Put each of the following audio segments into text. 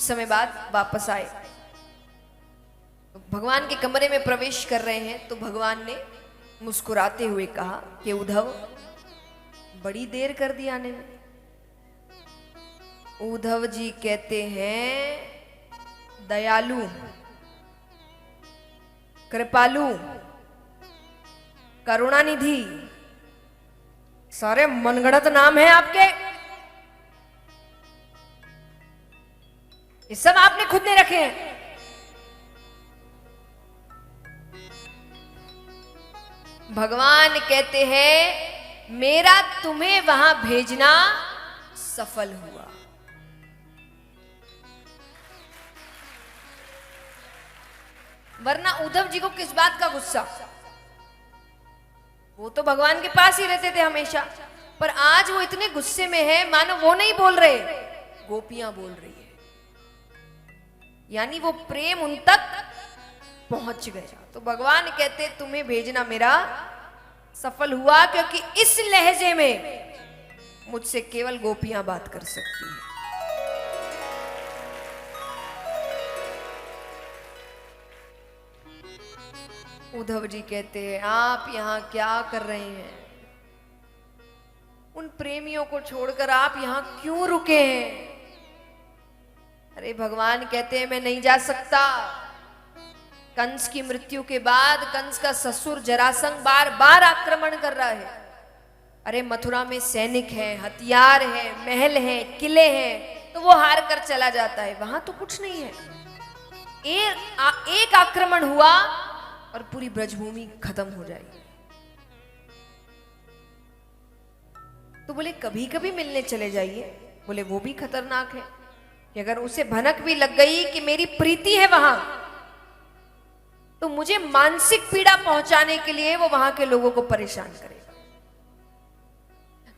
समय बाद वापस आए। भगवान के कमरे में प्रवेश कर रहे हैं तो भगवान ने मुस्कुराते हुए कहा कि उद्धव, बड़ी देर कर दी आने में। उद्धव जी कहते हैं, दयालु, कृपालु, करुणानिधि, सारे मनगढ़ंत नाम है आपके, ये सब आपने खुद ने रखे हैं। भगवान कहते हैं, मेरा तुम्हें वहां भेजना सफल हुआ। वरना उद्धव जी को किस बात का गुस्सा, वो तो भगवान के पास ही रहते थे हमेशा, पर आज वो इतने गुस्से में है मानो वो नहीं बोल रहे, गोपियां बोल रही है। यानी वो प्रेम उन तक पहुंच गया। तो भगवान कहते तुम्हें भेजना मेरा सफल हुआ, क्योंकि इस लहजे में मुझसे केवल गोपियां बात कर सकती हैं। उद्धव जी कहते हैं, आप यहां क्या कर रहे हैं? उन प्रेमियों को छोड़कर आप यहां क्यों रुके हैं? अरे भगवान कहते हैं, मैं नहीं जा सकता। कंस की मृत्यु के बाद कंस का ससुर जरासंध बार बार आक्रमण कर रहा है। अरे मथुरा में सैनिक है, हथियार है, महल है, किले हैं, तो वो हार कर चला जाता है। वहां तो कुछ नहीं है। एक आक्रमण हुआ और पूरी ब्रजभूमि खत्म हो जाएगी। तो बोले कभी कभी मिलने चले जाइए। बोले वो भी खतरनाक है कि अगर उसे भनक भी लग गई कि मेरी प्रीति है वहां, तो मुझे मानसिक पीड़ा पहुंचाने के लिए वो वहां के लोगों को परेशान करेगा।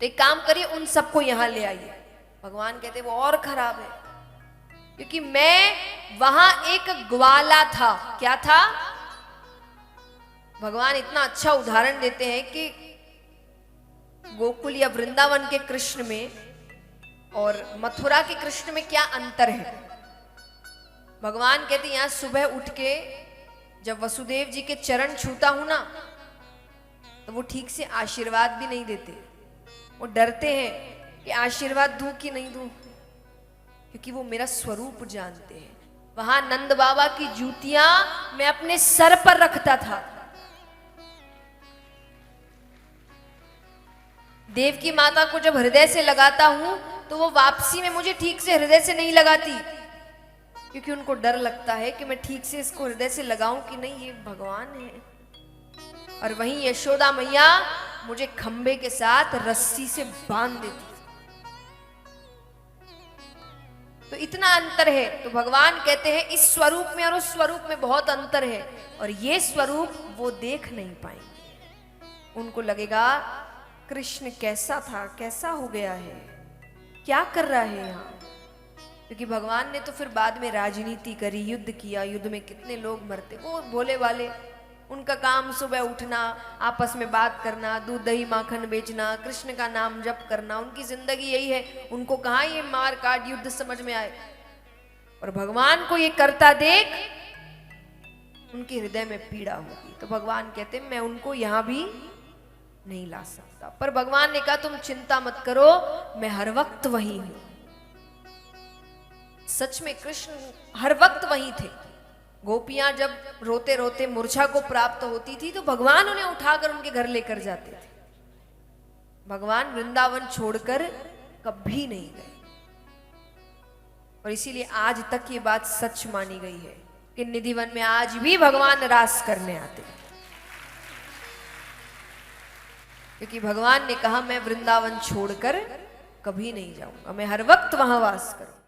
तो एक काम करिए, उन सबको यहां ले आइए। भगवान कहते वो और खराब है, क्योंकि मैं वहां एक ग्वाला था। क्या था? भगवान इतना अच्छा उदाहरण देते हैं कि गोकुल या वृंदावन के कृष्ण में और मथुरा के कृष्ण में क्या अंतर है। भगवान कहते हैं, यहां सुबह उठ के जब वसुदेव जी के चरण छूता हूं ना, तो वो ठीक से आशीर्वाद भी नहीं देते। वो डरते हैं कि आशीर्वाद दूं कि नहीं दूं, क्योंकि वो मेरा स्वरूप जानते हैं। वहां नंद बाबा की जूतियां मैं अपने सर पर रखता था। देव की माता को जब हृदय से लगाता हूं तो वो वापसी में मुझे ठीक से हृदय से नहीं लगाती, क्योंकि उनको डर लगता है कि मैं ठीक से इसको हृदय से लगाऊं कि नहीं, ये भगवान है। और वहीं यशोदा मैया मुझे खंबे के साथ रस्सी से बांध देती। तो इतना अंतर है। तो भगवान कहते हैं इस स्वरूप में और उस स्वरूप में बहुत अंतर है, और ये स्वरूप वो देख नहीं पाएंगे। उनको लगेगा कृष्ण कैसा था, कैसा हो गया है, क्या कर रहा है यहाँ। क्योंकि भगवान ने तो फिर बाद में राजनीति करी, युद्ध किया, युद्ध में कितने लोग मरते। वो भोले वाले, उनका काम सुबह उठना, आपस में बात करना, दूध दही माखन बेचना, कृष्ण का नाम जप करना, उनकी जिंदगी यही है। उनको कहाँ ये मार काट युद्ध समझ में आए। और भगवान को ये करता देख उनके हृदय में पीड़ा होगी। तो भगवान कहते मैं उनको यहां भी नहीं ला सकता। पर भगवान ने कहा तुम चिंता मत करो, मैं हर वक्त वहीं हूं। सच में कृष्ण हर वक्त वहीं थे। गोपियां जब रोते रोते मूर्छा को प्राप्त होती थी तो भगवान उन्हें उठाकर उनके घर लेकर जाते थे। भगवान वृंदावन छोड़कर कभी नहीं गए। और इसीलिए आज तक ये बात सच मानी गई है कि निधिवन में आज भी भगवान रास करने आते हैं। क्योंकि भगवान ने कहा मैं वृंदावन छोड़कर कभी नहीं जाऊंगा, मैं हर वक्त वहां वास करूंगा।